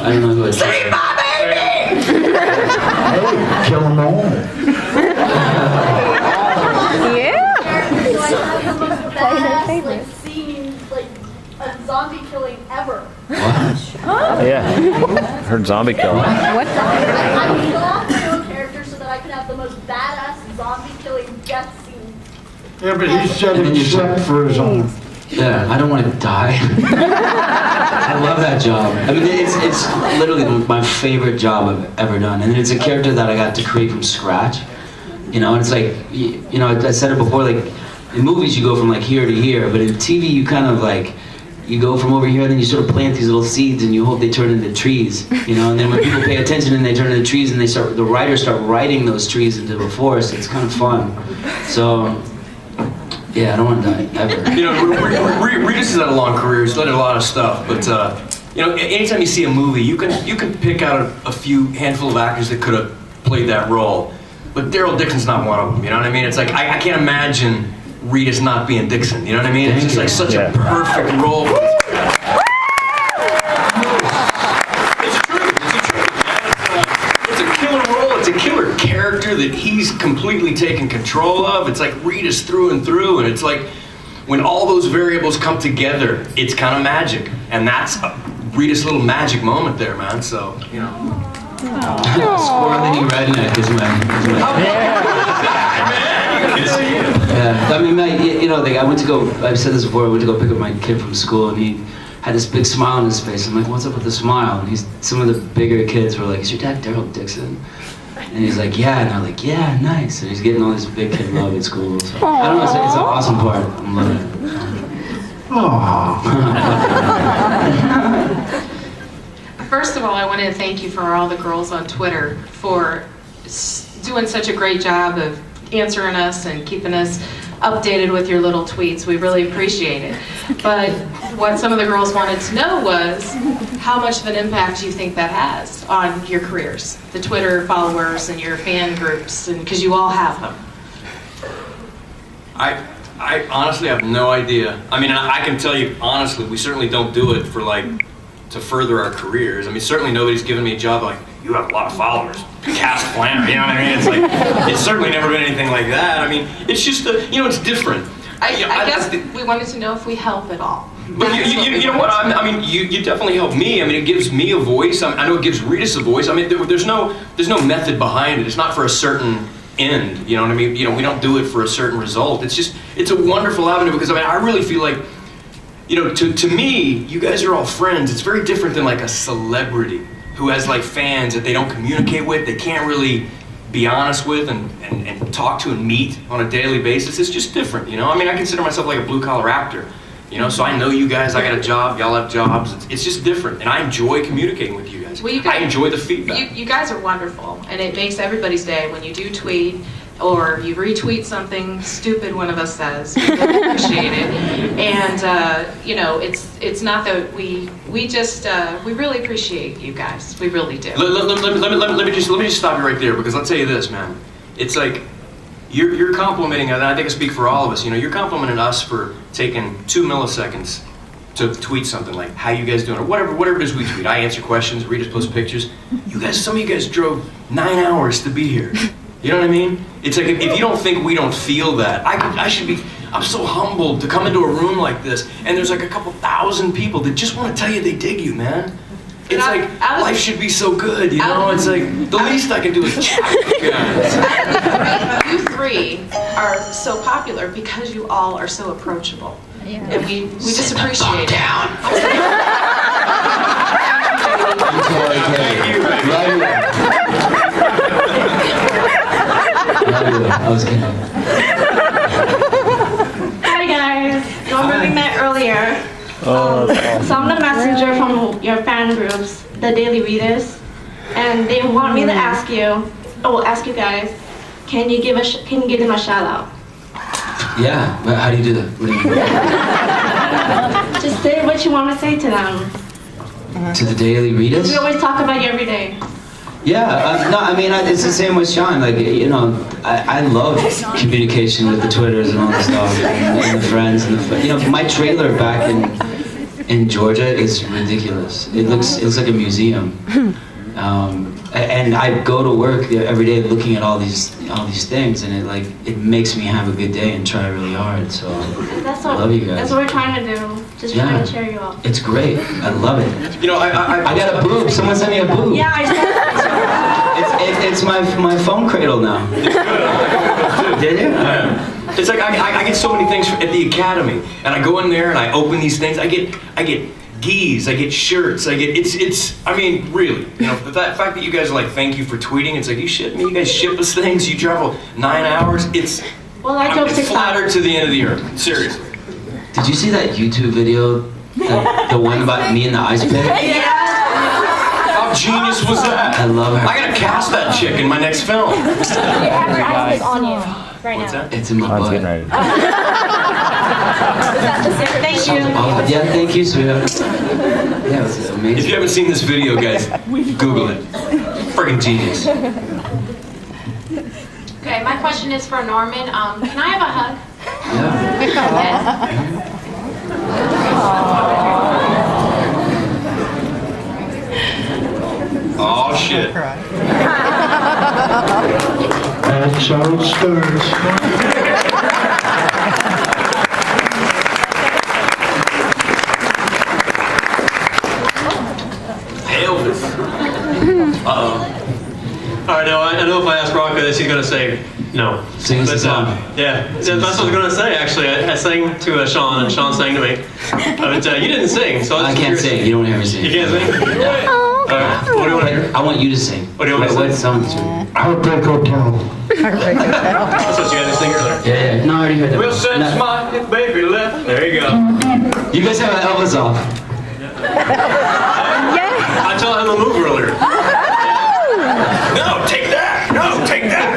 I don't know who it is. Save my baby! Hey, kill them all. Like scene, like a zombie killing ever. What? Yeah. Heard zombie killing. What? I would kill off my own character so that I could have the most badass zombie killing death scene. Yeah, but he said except for his own. Yeah, I don't want to die. I love that job. I mean, it's literally my favorite job I've ever done, and it's a character that I got to create from scratch. You know, and it's like, you know, I said it before, like, in movies you go from like here to here, but in TV you kind of like, you go from over here and then you sort of plant these little seeds and you hope they turn into trees, you know, and then when people pay attention and they turn into trees and the writers start writing those trees into a forest, it's kind of fun. So, yeah, I don't want to die, ever. You know, Reedus has had a long career, he's done a lot of stuff, but you know, anytime you see a movie, you can pick out a few handful of actors that could have played that role, but Daryl Dixon's not one of them, you know what I mean? It's like, I can't imagine Reedus not being Dixon, you know what I mean? It's just like such a perfect role. It's true, it's a killer role, it's a killer character that he's completely taken control of. It's like Reedus through and through, and it's like, when all those variables come together, it's kind of magic. And that's Reedus' little magic moment there, man, so, you know. Squirrely redneck is my yeah, I mean, you know, like, I've said this before, I went to go pick up my kid from school, and he had this big smile on his face. I'm like, what's up with the smile? And some of the bigger kids were like, is your dad Daryl Dixon? And he's like, yeah, and I'm like, yeah, nice. And he's getting all this big kid love at school. So, I don't know, it's an awesome part. I'm loving it. First of all, I want to thank you for all the girls on Twitter for doing such a great job of answering us and keeping us updated with your little tweets. We really appreciate it. But what some of the girls wanted to know was how much of an impact you think that has on your careers, the Twitter followers and your fan groups, and because you all have them. I honestly have no idea. I mean, I can tell you honestly, we certainly don't do it for like, to further our careers. I mean, certainly nobody's given me a job like, you have a lot of followers, cast Flanery, you know what I mean? It's like, it's certainly never been anything like that. I mean, it's just, you know, it's different. I guess we wanted to know if we help at all. But you know what, I mean, you definitely help me. I mean, it gives me a voice. I know it gives Reedus a voice. I mean, there's no method behind it. It's not for a certain end, you know what I mean? You know, we don't do it for a certain result. It's just, it's a wonderful avenue because, I mean, I really feel like, you know, to me, you guys are all friends. It's very different than like a celebrity who has like fans that they don't communicate with, they can't really be honest with and talk to and meet on a daily basis. It's just different, you know? I mean, I consider myself like a blue-collar actor, you know? So I know you guys, I got a job, y'all have jobs. It's just different, and I enjoy communicating with you guys. Well, you guys, I enjoy the feedback. You guys are wonderful, and it makes everybody's day when you do tweet or you retweet something stupid one of us says. We really appreciate it. And, you know, it's not that we really appreciate you guys. We really do. Let me just stop you right there, because I'll tell you this, man. It's like, you're complimenting, and I think I speak for all of us, you know, you're complimenting us for taking 2 milliseconds to tweet something like, how you guys doing, or whatever it is we tweet. I answer questions, Reedus post pictures. You guys, some of you guys drove 9 hours to be here. You know what I mean? It's like, if you don't think we don't feel that, I'm so humbled to come into a room like this, and there's like a couple thousand people that just want to tell you they dig you, man. It's like, life should be so good, you know? It's like, the least I can do is chat with you guys. You three are so popular because you all are so approachable. Yeah. And we just appreciate it. I was kidding. Hi guys, remember we met earlier. So I'm the messenger from your fan groups, the Daily Reedus, and they want me to ask you guys, can you give them a shout out? Yeah, but how do you do that? What do you mean? Just say what you want to say to them. To the Daily Reedus? We always talk about you every day. Yeah, no, I mean, it's the same with Sean. Like, you know, I love communication with the Twitters and all the stuff, and the friends, and you know, my trailer back in Georgia is ridiculous. It looks like a museum. And I go to work every day looking at all these things, and it makes me have a good day and try really hard. So That's I love you guys. That's what we're trying to do. Just trying to cheer you up. It's great. I love it. You know, I got a boob. Someone sent me a boob. Yeah, I saw It's my phone cradle now. Did you? It's like I get so many things at the academy, and I go in there and I open these things. I get geese, I get shirts, I get I mean, really, you know, the fact that you guys are like, thank you for tweeting. It's like, you shit me. You guys ship us things. You travel 9 hours. It's flattered to the end of the earth. Seriously. Did you see that YouTube video? The one about me in the ice pick? How genius was that? I love her. I gotta cast that chick in my next film. It's on you right What's now. that? It's in my Mine's butt. getting ready. Thank you. Oh, yeah, thank you, sweetheart. Yeah, it was amazing. If you haven't seen this video, guys, Google it. Freaking genius. Okay, my question is for Norman. Can I have a hug? Oh shit. That's how it starts. Elvis. All right, now I know if I ask Rocco this, he's gonna say no. Sing us a song. Yeah, that's what I was gonna say. Actually, I sang to Sean, and Sean sang to me. But you didn't sing, so I can't sing. You don't hear me sing. You can't sing. All right. What do you want to hear? I want you to sing. What do you want me to What sing? song is it? Heartbreak Hotel. That's what you guys sing earlier. Yeah. No, I already heard that. Well, since No. my baby left. There you go. You guys have an Elvis off. I told him to move earlier. No, take that. No, take that.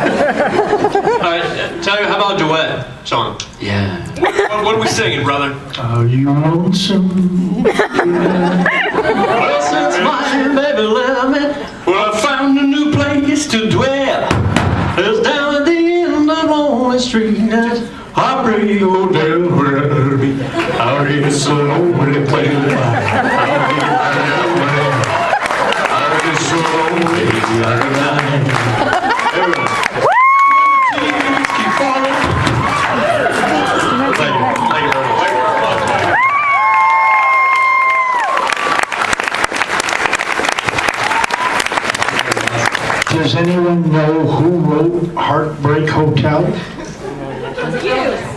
All right, tell you, how about a duet, Sean? Yeah. What are we singing, brother? Are you lonesome? Well, since my baby left me, well, I found a new place to dwell. It's down at the end of Lonely Street. That's Heartbreak Hotel where I'll be. Out in so lonely place. Out in so lonely like a night. Keep falling. Thank you, brother. Does anyone know who wrote Heartbreak Hotel?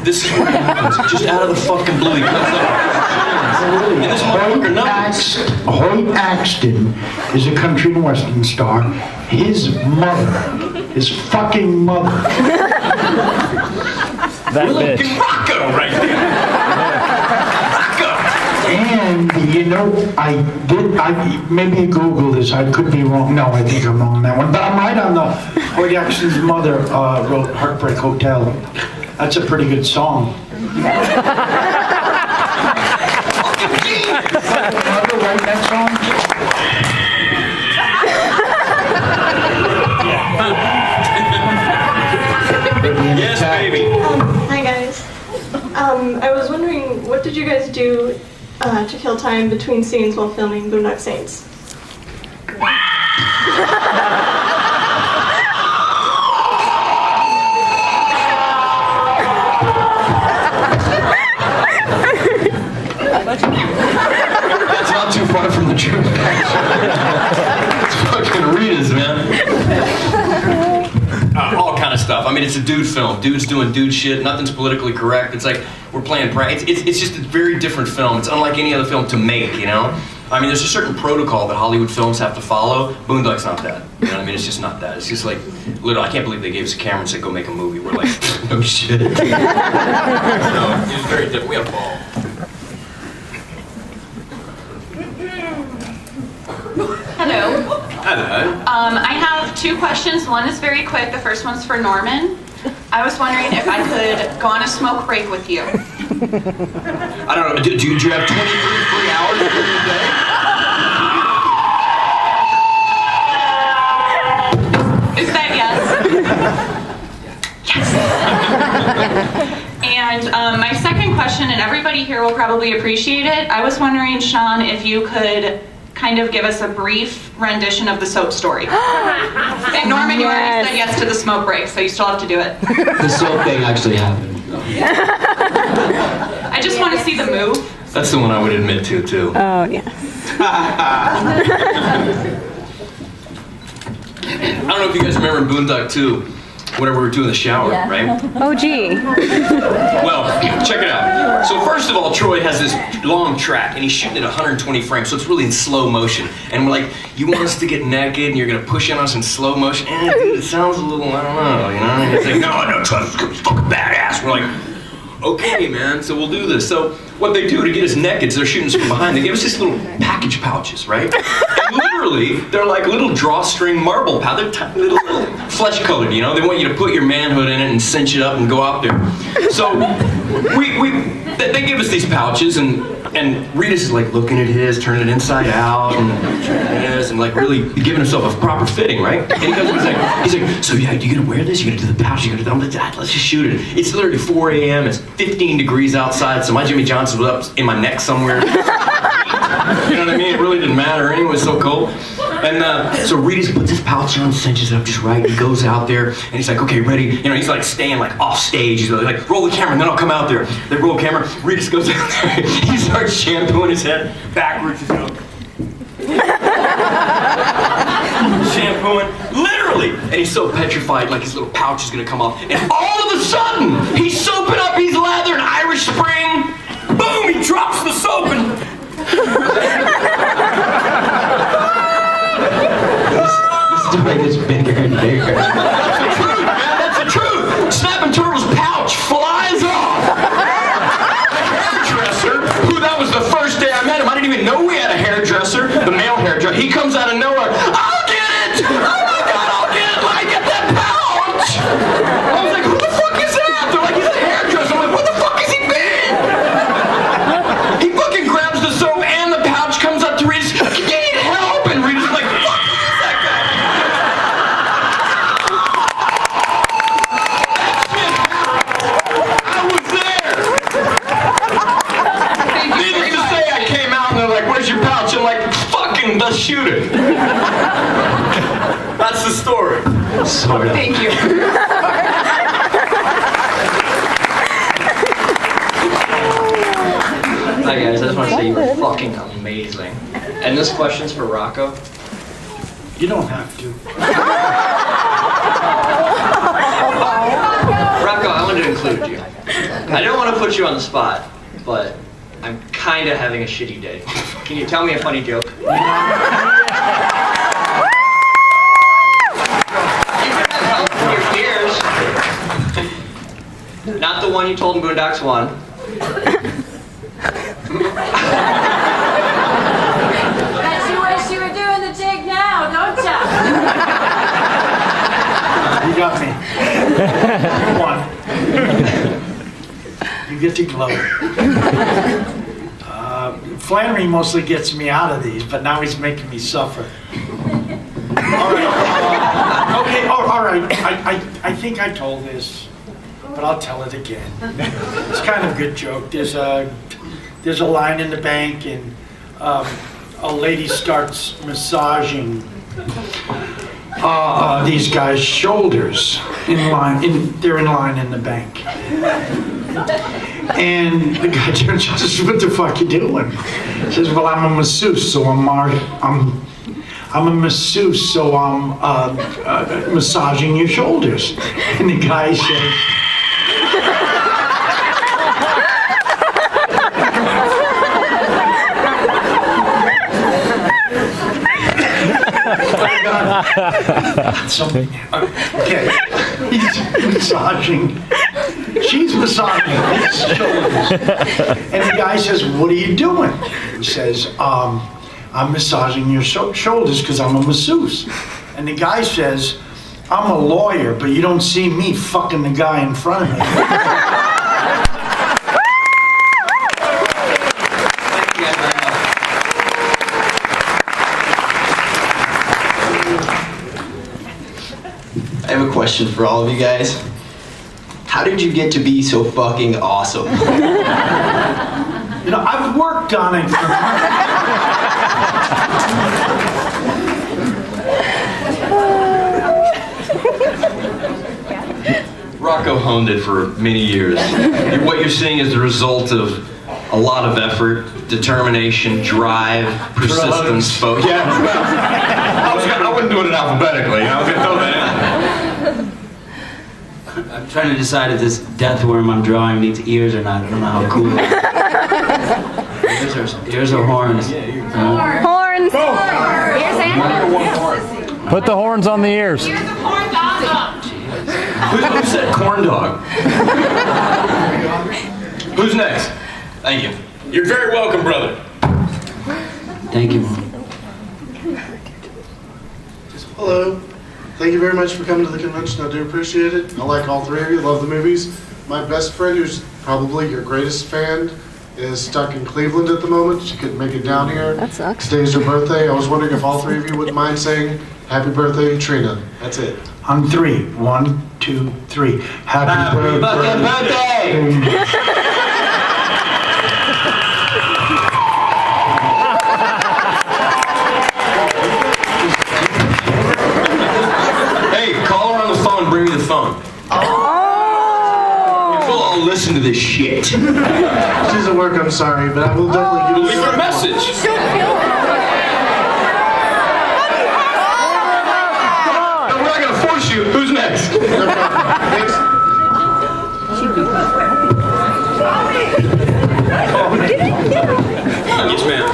This is what happens. Just out of the fucking blue. He comes up. And this motherfucker knows. Hoyt Axton is a country and western star. His mother, his fucking mother, That bitch. Fucking Rocco right there. Rocco. and you know, I maybe Google this, I could be wrong. No, I think I'm wrong on that one, but I'm right on the Hoyt Axton's mother wrote Heartbreak Hotel. That's a pretty good song. Mother write that song? Yes, baby. Hi guys. I was wondering, what did you guys do to kill time between scenes while filming Boondock Saints? That's not too far from the truth. It's fucking Reedus, man. All kind of stuff. I mean, it's a dude film. Dudes doing dude shit. Nothing's politically correct. It's like we're playing prank. It's just a very different film. It's unlike any other film to make, you know? I mean, there's a certain protocol that Hollywood films have to follow. Boondock's not that. You know what I mean? It's just not that. It's just like, literally, I can't believe they gave us a camera and said, go make a movie. We're like, no shit. So, it was very different. We had a ball. Hello. Hello. I have two questions. One is very quick. The first one's for Norman. I was wondering if I could go on a smoke break with you. I don't know. Do you have 23 free hours during the day? Is that yes? Yes. And my second question question, and everybody here will probably appreciate it. I was wondering, Sean, if you could kind of give us a brief rendition of the soap story. And Norman, you already said yes to the smoke break, so you still have to do it. The soap thing actually happened. I just want to see the move. That's the one I would admit to, too. Oh, yeah. I don't know if you guys remember in Boondock 2, whenever we were doing the shower, right? Oh, gee. Well, check it out. So first of all, Troy has this long track, and he's shooting at 120 frames, so it's really in slow motion. And we're like, you want us to get naked, and you're going to push on us in slow motion? Dude, it sounds a little, I don't know, you know? And he's like, no, trust us, it's fucking badass. We're like, okay, man, so we'll do this. So what they do to get us naked is they're shooting us from behind. They give us these little package pouches, right? And literally, they're like little drawstring marble pouch. They're tiny, little flesh colored, you know? They want you to put your manhood in it and cinch it up and go out there. So they give us these pouches, and Reedus is like looking at his, turning it inside out, and like really giving himself a proper fitting, right? And he goes, he's like, so yeah, you gonna wear this? You gonna do the pouch? You gonna do that? Let's just shoot it. It's literally 4 a.m. It's 15 degrees outside, so my Jimmy Johnson was up in my neck somewhere. You know what I mean? It really didn't matter. Anyway, it was so cold. And so Reedus puts his pouch on, cinches it up just right. He goes out there, and he's like, okay, ready. You know, he's like staying like off stage. He's like, roll the camera, and then I'll come out there. They roll the camera. Reedus goes out there. He starts shampooing his head backwards. You know. Shampooing, literally. And he's so petrified, like his little pouch is gonna come off. And all of a sudden, he's soaping up, he's lathering Irish Spring. Boom, he drops the soap and... This story gets bigger and bigger. That's the truth, man, that's the truth. Snapping Turtle's pouch flies off. The hairdresser, who that was the first day I met him, I didn't even know we had a hairdresser, the male hairdresser. He comes out of nowhere, I'll get it! Oh my God, I'll get it! Let me get that pouch! I was like, who the fuck is that? They're like, he's a hairdresser. I'm like, what the fuck has he been? He fucking grabs the soap and the pouch, comes up to Reedus, you need help? And Reedus is like, fuck, who is that guy? I was there. Needless to say, I came out and they're like, where's your pouch? I'm like, fucking, let's shoot it. That's the story. Sort of. Thank you. Hi guys, I just want to say you were fucking amazing. And this question's for Rocco. You don't have to. Rocco, I wanted to include you. I don't want to put you on the spot, but I'm kind of having a shitty day. Can you tell me a funny joke? You can have help from your peers. Not the one you told in Boondocks 1. Bet you wish you were doing the jig now, don't ya? You got me. Come on. You get to glow. Flanery mostly gets me out of these, but now he's making me suffer. All right. Okay, all right. I think I told this, but I'll tell it again. It's kind of a good joke. There's a line in the bank, and a lady starts massaging these guys' shoulders in line. They're in line in the bank. And the guy turns and says, "What the fuck you doing?" He says, "Well, I'm a masseuse, so I'm a masseuse, so I'm massaging your shoulders." And the guy says, something. Okay, he's massaging. She's massaging his shoulders. And the guy says, "What are you doing?" He says, "I'm massaging your shoulders because I'm a masseuse." And the guy says, "I'm a lawyer, but you don't see me fucking the guy in front of me." I have a question for all of you guys. how did you get to be so fucking awesome? You know, I've worked on it. Rocco honed it for many years. What you're seeing is the result of a lot of effort, determination, drive, persistence, focus. Yeah, I wasn't doing it alphabetically. I was going to throw that in. I'm trying to decide if this death worm I'm drawing needs ears or not. I don't know how cool it is. Ears or horns? Horns. Here's Anna. Put the horns on the ears. Who said corn dog? Who's next? Thank you. You're very welcome, brother. Thank you. Hello. Thank you very much for coming to the convention. I do appreciate it. I like all three of you. Love the movies. My best friend, who's probably your greatest fan, is stuck in Cleveland at the moment. She couldn't make it down here. That sucks. Today's her birthday. I was wondering if all three of you wouldn't mind saying happy birthday, Trina. That's it. On three. 1, 2, 3. Happy birthday. Bring me the phone. Oh! We'll all listen to this shit. She's at work, I'm sorry, but I will definitely give you Leave her a message. No, we're not going to force you. Who's next? Yes, ma'am.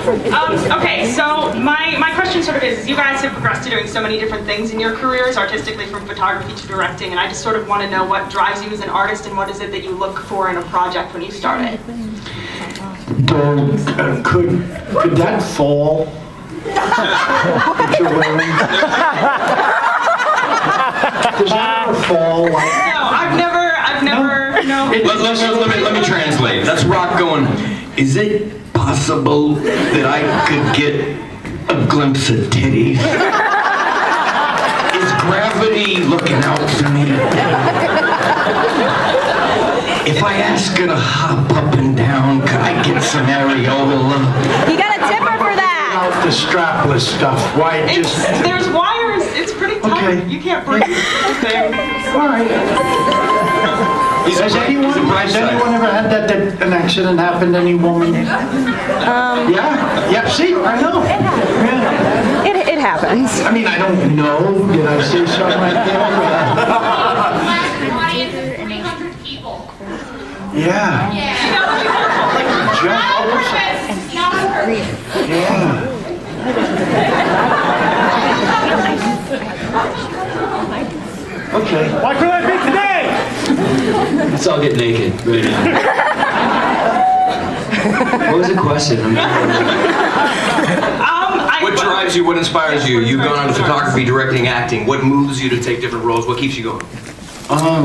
Okay, so my question sort of is, you guys have progressed to doing so many different things in your careers, artistically from photography to directing, and I just sort of want to know what drives you as an artist and what is it that you look for in a project when you start it? Could that fall? That you're wearing? Does that ever fall? No, I've never, no. Let me translate. That's Rock going, is it possible that I could get a glimpse of titties? Is gravity looking out for me? If I ask her to hop up and down, could I get some areola? You got a tipper for that. Out the strapless stuff. Why just? There's wires. It's pretty tight. Okay. You can't break it. All right. Has anyone ever had that an accident happened? Any woman? Yeah. Yep. See, I know. Yeah. It happens. I mean, I don't know. Did I say something like that? Audience is 300 people. Yeah. Jump over. Yeah. Okay. Why could I be today? Let's all get naked right now. What was the question? What drives you? What inspires you? You've gone on to photography, directing, acting. What moves you to take different roles? What keeps you going?